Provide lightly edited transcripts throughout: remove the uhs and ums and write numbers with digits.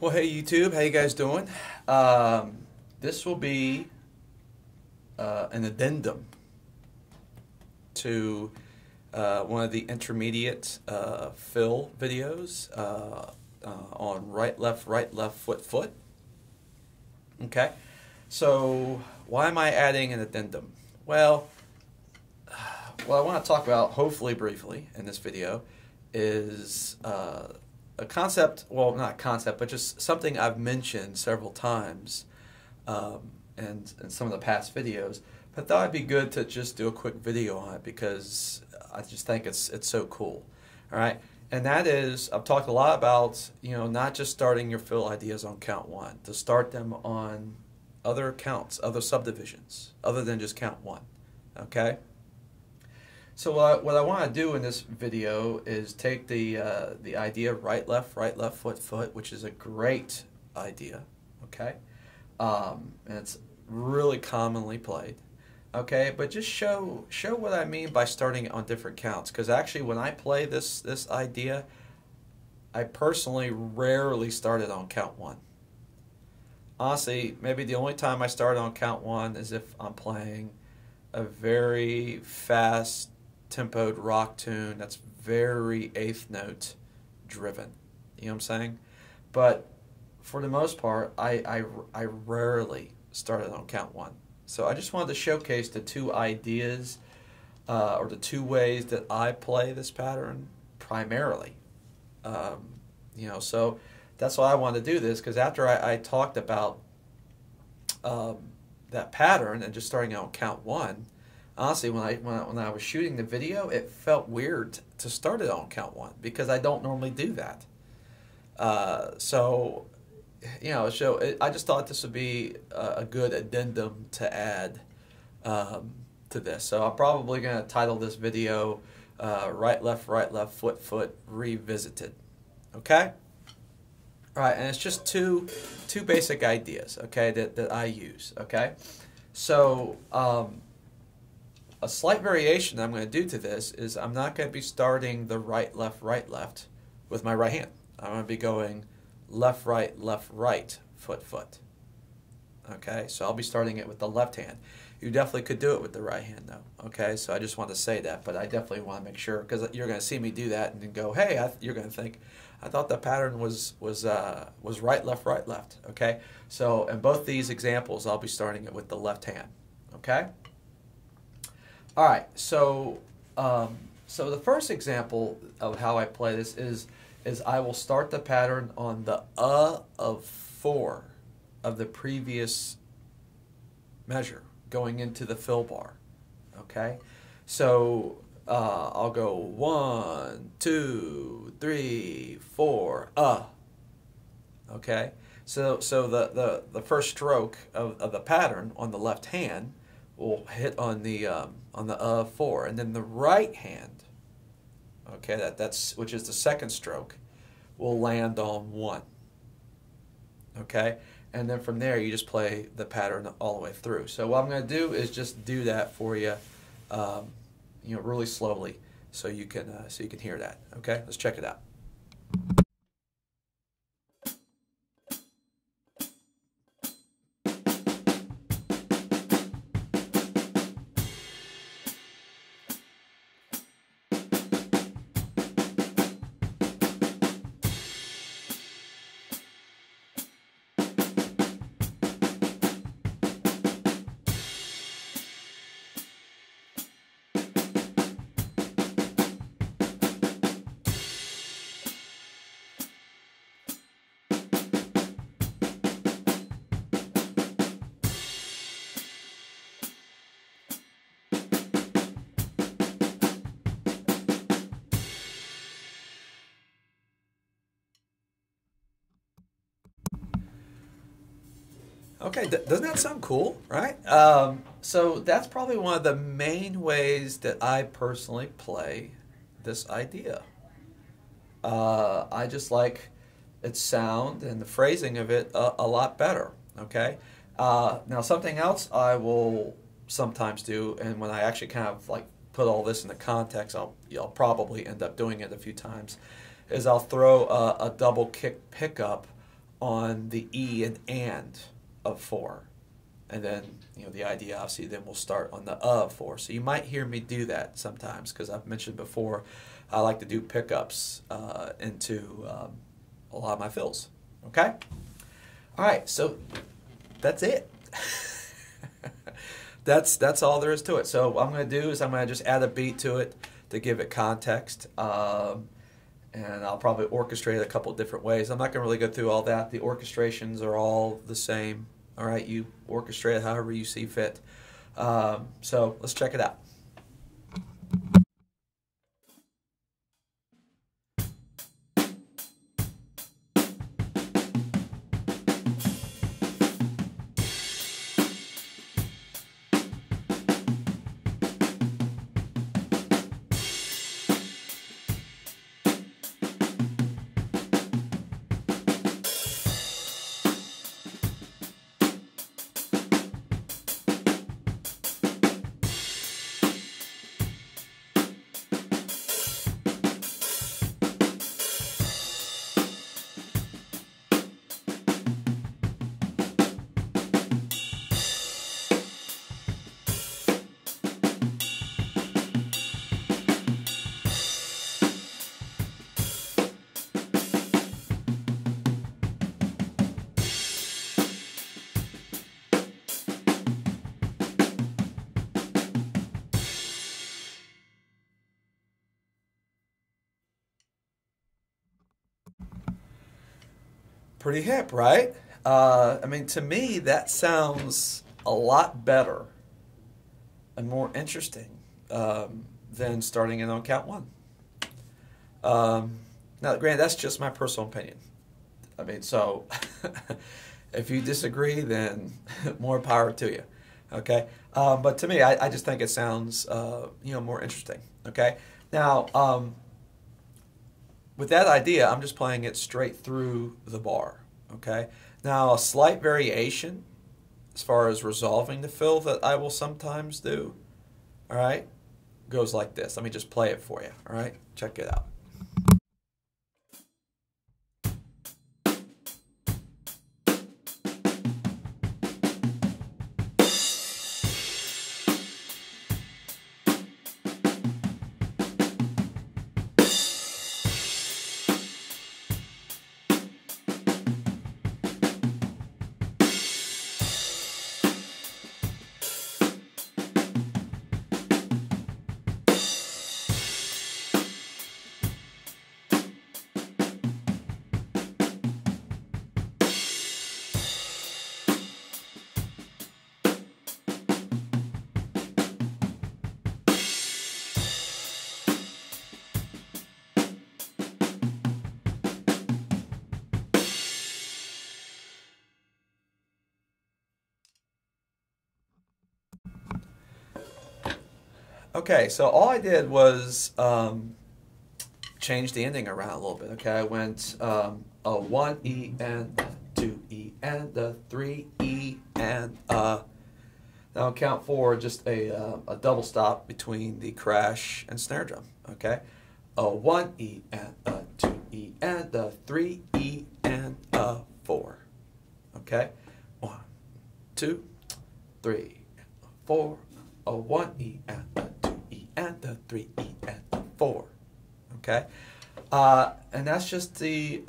Well, hey YouTube, how you guys doing? This will be an addendum to one of the intermediate fill videos on right, left, foot. Okay, so why am I adding an addendum? Well, what I want to talk about, hopefully briefly, in this video is a concept, well, not a concept, but just something I've mentioned several times in some of the past videos. But I thought it'd be good to just do a quick video on it because I just think it's so cool. All right, and that is, I've talked a lot about, not just starting your fill ideas on count one, to start them on other counts, other subdivisions, other than just count one. Okay. So what I want to do in this video is take the idea of right, left, foot, which is a great idea, okay, and it's really commonly played, okay, but just show what I mean by starting it on different counts, because actually when I play this idea, I personally rarely start it on count one. Honestly, maybe the only time I start on count one is if I'm playing a very fast tempoed rock tune that's very eighth note driven. You know what I'm saying? But for the most part, I rarely started on count one. So I just wanted to showcase the two ideas or the two ways that I play this pattern primarily. So that's why I wanted to do this, because after I talked about that pattern and just starting out on count one, honestly, when I was shooting the video, it felt weird to start it on count one because I don't normally do that. I just thought this would be a good addendum to add to this. So I'm probably going to title this video right, left, foot, revisited. Okay? All right, and it's just two basic ideas, okay, that I use, okay? So, a slight variation I'm going to do to this is I'm not going to be starting the right, left with my right hand. I'm going to be going left, right, foot. Okay, so I'll be starting it with the left hand. You definitely could do it with the right hand though. Okay, so I just want to say that, but I definitely want to make sure, because you're going to see me do that and then go, hey, you're going to think, I thought the pattern was right, left. Okay, so in both these examples, I'll be starting it with the left hand. Okay. All right, so the first example of how I play this is I will start the pattern on the of 4 of the previous measure going into the fill bar. Okay, so I'll go 1, 2, 3, 4. Okay, so the first stroke of the pattern on the left hand will hit on the 4, and then the right hand, okay, which is the second stroke, will land on 1. Okay, and then from there you just play the pattern all the way through. So what I'm going to do is just do that for you, really slowly, so you can hear that. Okay, let's check it out. Okay, doesn't that sound cool, right? So that's probably one of the main ways that I personally play this idea. I just like its sound and the phrasing of it a lot better, okay? Now something else I will sometimes do, and when I actually kind of like put all this into context, I'll probably end up doing it a few times, is I'll throw a double kick pickup on the E and of 4. And then, the idea obviously then will start on the of 4. So you might hear me do that sometimes because I've mentioned before I like to do pickups into a lot of my fills. Okay? All right, so that's it. That's all there is to it. So what I'm going to do is I'm going to just add a beat to it to give it context. And I'll probably orchestrate it a couple different ways. I'm not going to really go through all that. The orchestrations are all the same. All right, you orchestrate it however you see fit. So let's check it out. Pretty hip, right? I mean, to me, that sounds a lot better and more interesting than starting it on count 1. Now, granted, that's just my personal opinion. I mean, so if you disagree, then more power to you. Okay, but to me, I just think it sounds more interesting. Okay, now. With that idea, I'm just playing it straight through the bar, okay? Now, a slight variation as far as resolving the fill that I will sometimes do, all right, goes like this. Let me just play it for you, all right? Check it out. Okay, so all I did was change the ending around a little bit. Okay, I went a 1 E and a 2 E and a 3 E and now on count 4, just a double stop between the crash and snare drum. Okay, a 1 E and a 2 E and a 3 E and a 4. Okay, 1, 2, 3, 4. A 1 E and a 2 E and a 3 E and a 4. Okay, and that's just the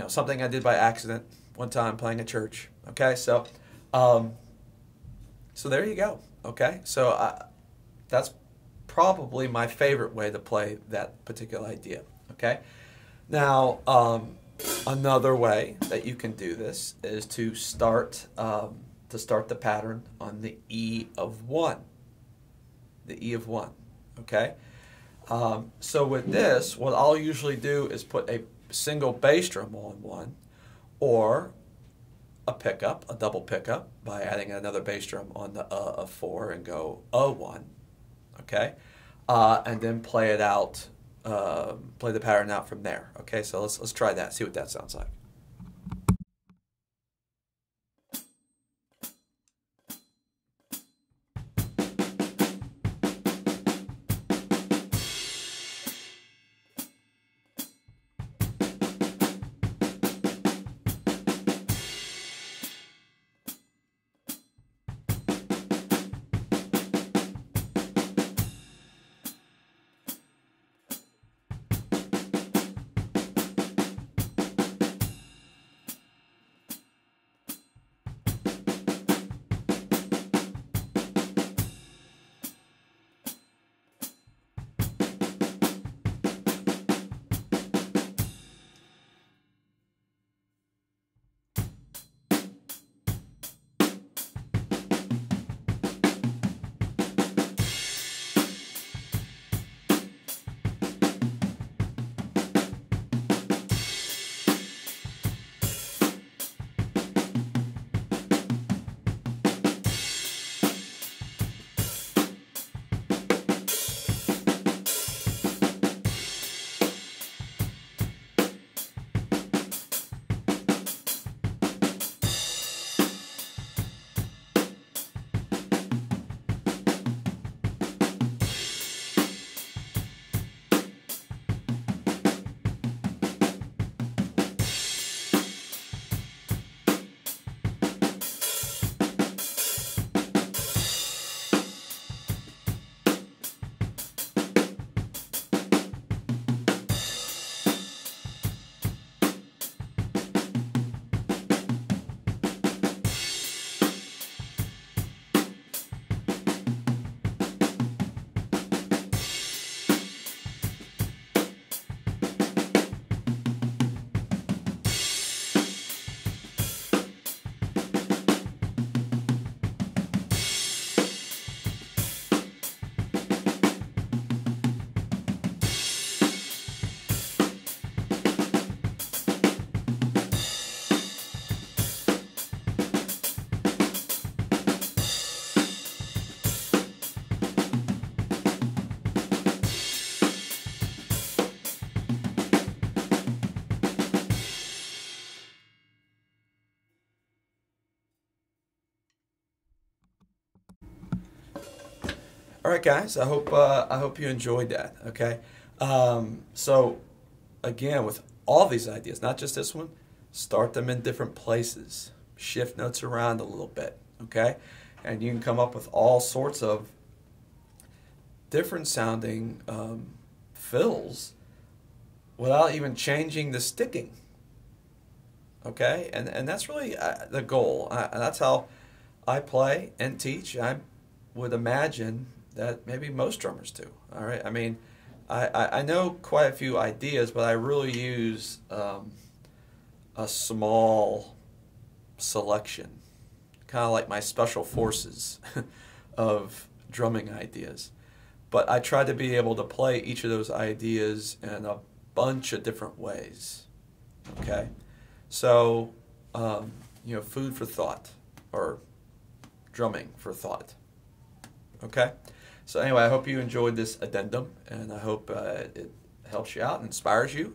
something I did by accident one time playing at church. Okay, so so there you go. Okay, so that's probably my favorite way to play that particular idea. Okay, now another way that you can do this is to start the pattern on the E of 1. The E of 1, okay? So with this, what I'll usually do is put a single bass drum on 1 or a pickup, a double pickup, by adding another bass drum on the of 4 and go A1, okay? And then play it out, play the pattern out from there, okay? So let's try that, see what that sounds like. All right, guys. I hope you enjoyed that. Okay. So again, with all these ideas, not just this one, start them in different places. Shift notes around a little bit. Okay, and you can come up with all sorts of different sounding fills without even changing the sticking. Okay, and that's really the goal. That's how I play and teach. I would imagine that maybe most drummers do. All right, I mean, I know quite a few ideas, but I really use a small selection, kind of like my special forces of drumming ideas. But I try to be able to play each of those ideas in a bunch of different ways. Okay, so food for thought, or drumming for thought. Okay, so anyway, I hope you enjoyed this addendum, and I hope it helps you out, inspires you,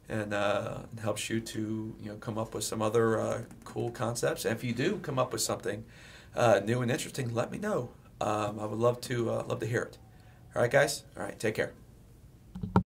and helps you to come up with some other cool concepts. And if you do come up with something new and interesting, let me know. I would love to hear it. All right, guys. All right, take care.